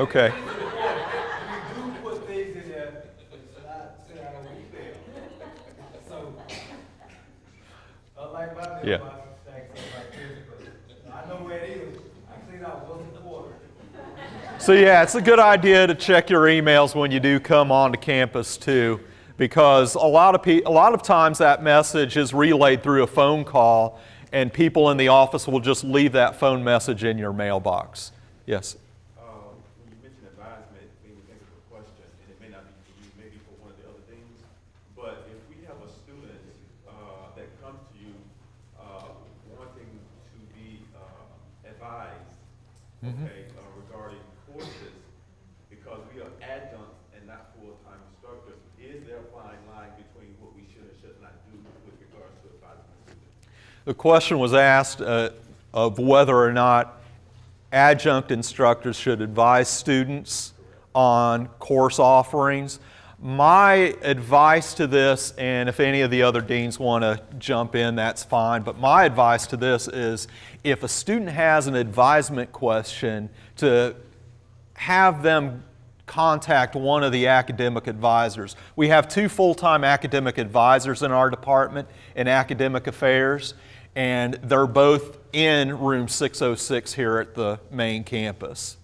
Okay. We do put things in there, it's not sent out on email. So, unlike my Yeah. mailbox stacks up like this, but I know where it is. I clean out once a quarter. So yeah, it's a good idea to check your emails when you do come onto campus too, because a lot of times that message is relayed through a phone call, and people in the office will just leave that phone message in your mailbox. Yes. When you mention advisement, it made me think of a question, and it may not be for you, maybe for one of the other things. But if we have a student that comes to you wanting to be advised, okay, regarding courses, because we are adjuncts and not full-time instructors, is there a fine line between what we should and should not do with regards to advising students? The question was asked of whether or not adjunct instructors should advise students on course offerings. My advice to this, and if any of the other deans want to jump in, that's fine, but my advice to this is if a student has an advisement question, to have them contact one of the academic advisors. We have 2 full-time academic advisors in our department in academic affairs, and they're both in room 606 here at the main campus.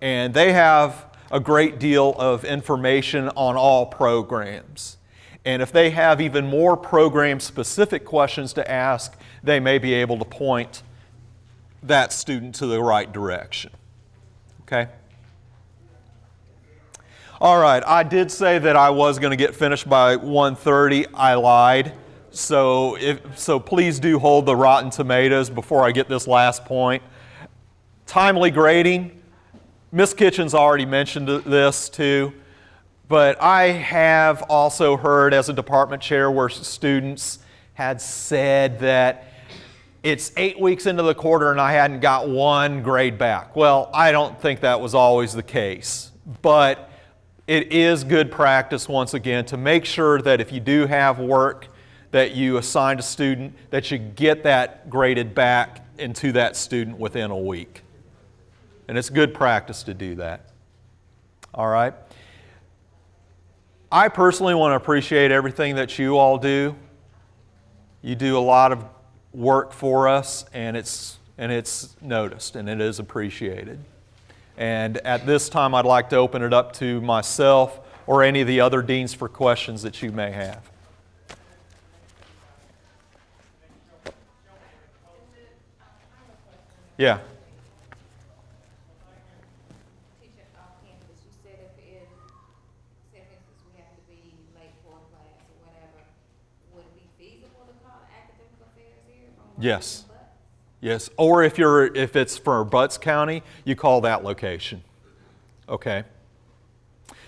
And they have a great deal of information on all programs. And if they have even more program-specific questions to ask, they may be able to point that student to the right direction. Okay? All right, I did say that I was going to get finished by 1:30. I lied. So please do hold the Rotten Tomatoes before I get this last point. Timely grading. Ms. Kitchen's already mentioned this too, but I have also heard as a department chair where students had said that it's 8 weeks into the quarter and I hadn't got 1 grade back. Well, I don't think that was always the case, but it is good practice, once again, to make sure that if you do have work that you assign a student, that you get that graded back into that student within a week. And it's good practice to do that. All right? I personally want to appreciate everything that you all do. You do a lot of work for us, and it's noticed, and it is appreciated. And at this time, I'd like to open it up to myself or any of the other deans for questions that you may have. Yeah. Teacher off campus, you said if, say for instance, we have to be late for a class or whatever, would it be feasible to call academic affairs here? Yes. Yes. Or if it's for Butts County, you call that location. Okay.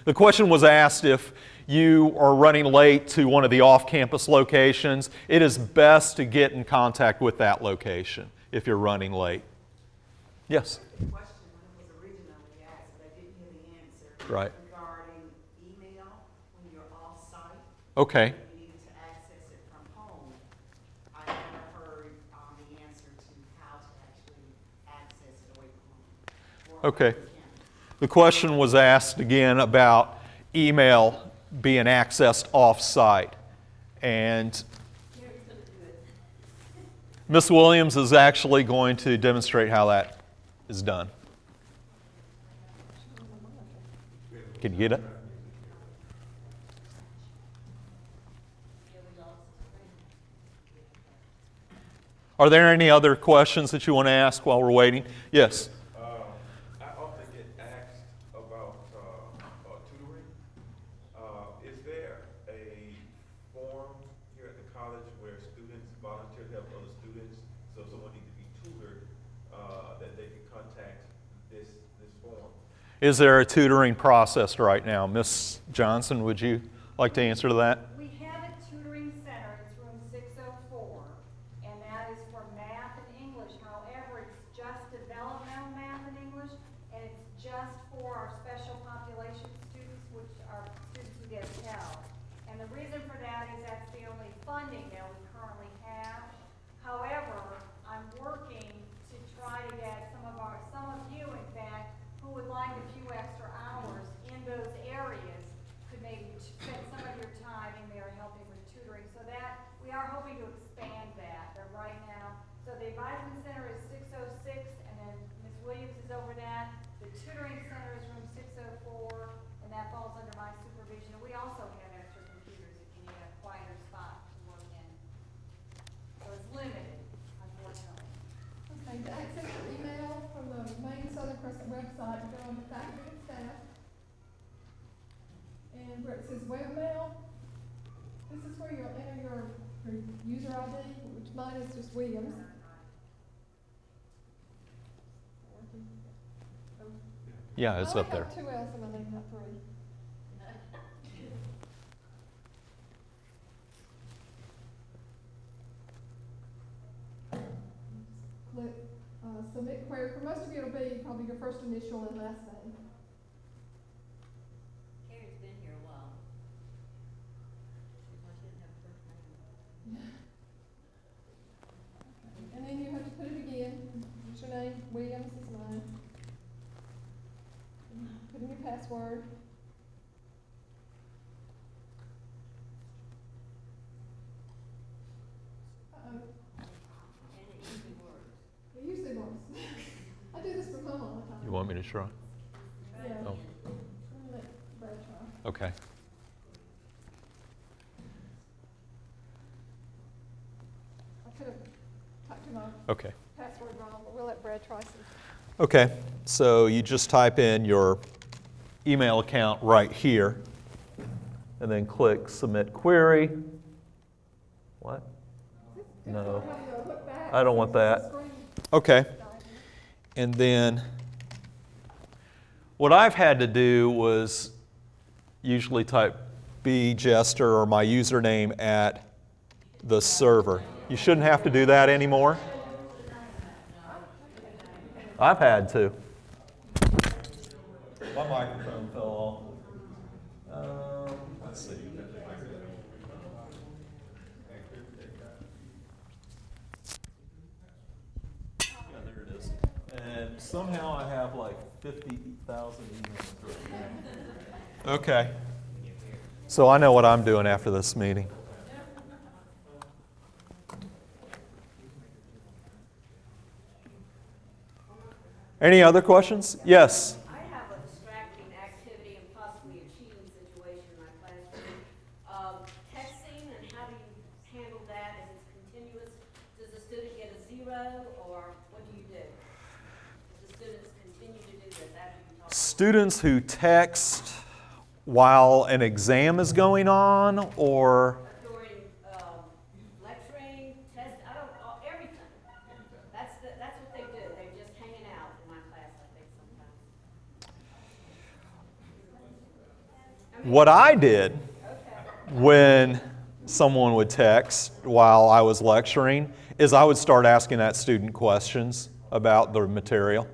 The question was asked if you are running late to one of the off-campus locations. It is best to get in contact with that location if you're running late. Yes? The question when it was originally asked, but I didn't hear the answer. Right. Regarding email when you're off-site. Okay. You needed to access it from home. I never heard the answer to how to actually access it away from home. Okay. The question was asked again about email being accessed off-site. And Ms. Williams is actually going to demonstrate how that is done. Can you get it? Are there any other questions that you want to ask while we're waiting? Yes. I often get asked about tutoring. Is there a form here at the college where students volunteer to help other students? So if someone needs to be tutored, that they can contact this form. Is there a tutoring process right now? Ms. Johnson, would you like to answer to that? We have a tutoring center, it's room 604, and that is for math and English. However, it's just developmental math and English, and it's just for our special population students, which are students who get Pell. And the reason for that is that's the only funding that we currently have. However, I'm working to try to get some of you, in fact, who would like a few extra website, go under faculty and staff. And where it says webmail, this is where you'll enter your user ID, which mine is just Williams. Yeah, it's up there. I have 2 L's in my name, not 3. Click submit query. For most of you, it'll be probably your first initial and last name. Carrie's been here a while. I didn't have a first name. And then you have to put it again. Username, Williams is mine. Put in your password. Uh-oh. And it usually works. It usually works. I do this from home all the time. You want me to try? Yeah. Oh. I'm gonna let Brad try. Okay. I could have typed in my Okay. password wrong, but we'll let Brad try some. Okay, so you just type in your email account right here, and then click Submit Query. What? No. I don't want that. Okay. And then what I've had to do was usually type bjester or my username at the server. You shouldn't have to do that anymore. I've had to. My microphone fell off. Let's see. Yeah, there it is. And somehow I have like 50,000 emails. Okay. So I know what I'm doing after this meeting. Any other questions? Yes. I have a distracting activity and possibly a cheating situation in my classroom. Texting, and how do you handle that? Is it continuous? Does the student get a 0, or what do you do? Does the students continue to do this after you talk? Students who text while an exam is going on, or During lecturing, test, I don't, everything. That's what they do. They're just hanging out in my class, I think, sometimes. what I did when someone would text while I was lecturing is I would start asking that student questions about the material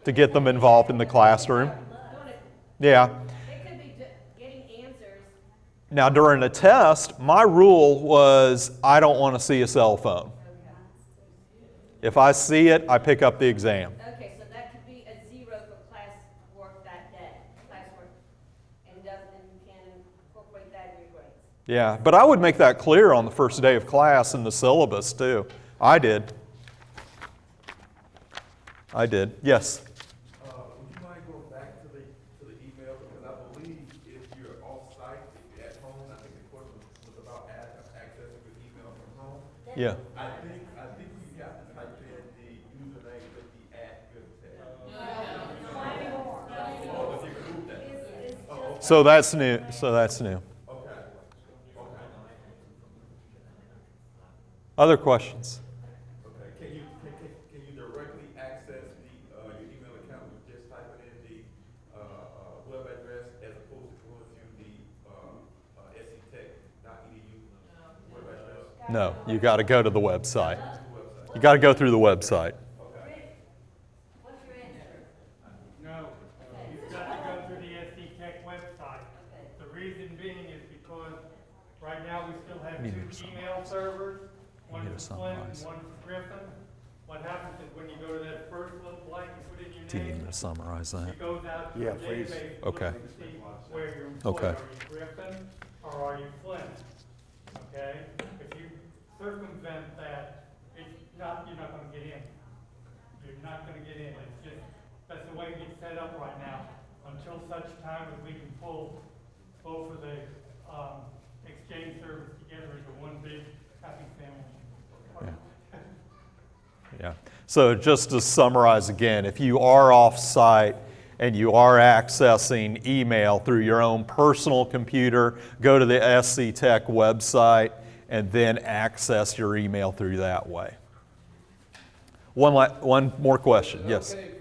to get them involved in the classroom. Yeah. They could be getting answers. Now, during a test, my rule was I don't want to see a cell phone. If I see it, I pick up the exam. Okay, so that could be a 0 for class work that day, classwork, and you can incorporate that in your grades. Yeah, but I would make that clear on the first day of class in the syllabus too. I did. Yes. Would you mind going back to the email, because I believe if you're off-site, if you're at home, I think the question was about accessing your email from home. Yeah. I think you have to type in the username with the @good tech. Oh, if you remove that. Oh, okay. So that's new. Okay. Other questions? Okay. Can you directly access your email account with just typing in the web address as opposed to going through the sctech.edu web address? No, you got to go to the website. You got to go through the website. What's your answer? No, you've got to go through the SD Tech website. The reason being is because right now we still have Need to 2 email servers, one Need to for Flint and summarize. one for Griffin. What happens is when you go to that first little blank and put in your Do you need name, me to summarize that? it goes out to Yeah, a please. database Okay. looking to see where you're employed. Okay. Are you Griffin or are you Flint? Okay? If you circumvent that, you're not gonna get in. You're not gonna get in. It's just, that's the way it's set up right now. Until such time as we can pull both of the exchange servers together into one big happy family. Yeah. So just to summarize again, if you are off-site and you are accessing email through your own personal computer, go to the SC Tech website and then access your email through that way. One more question. Yes. Okay,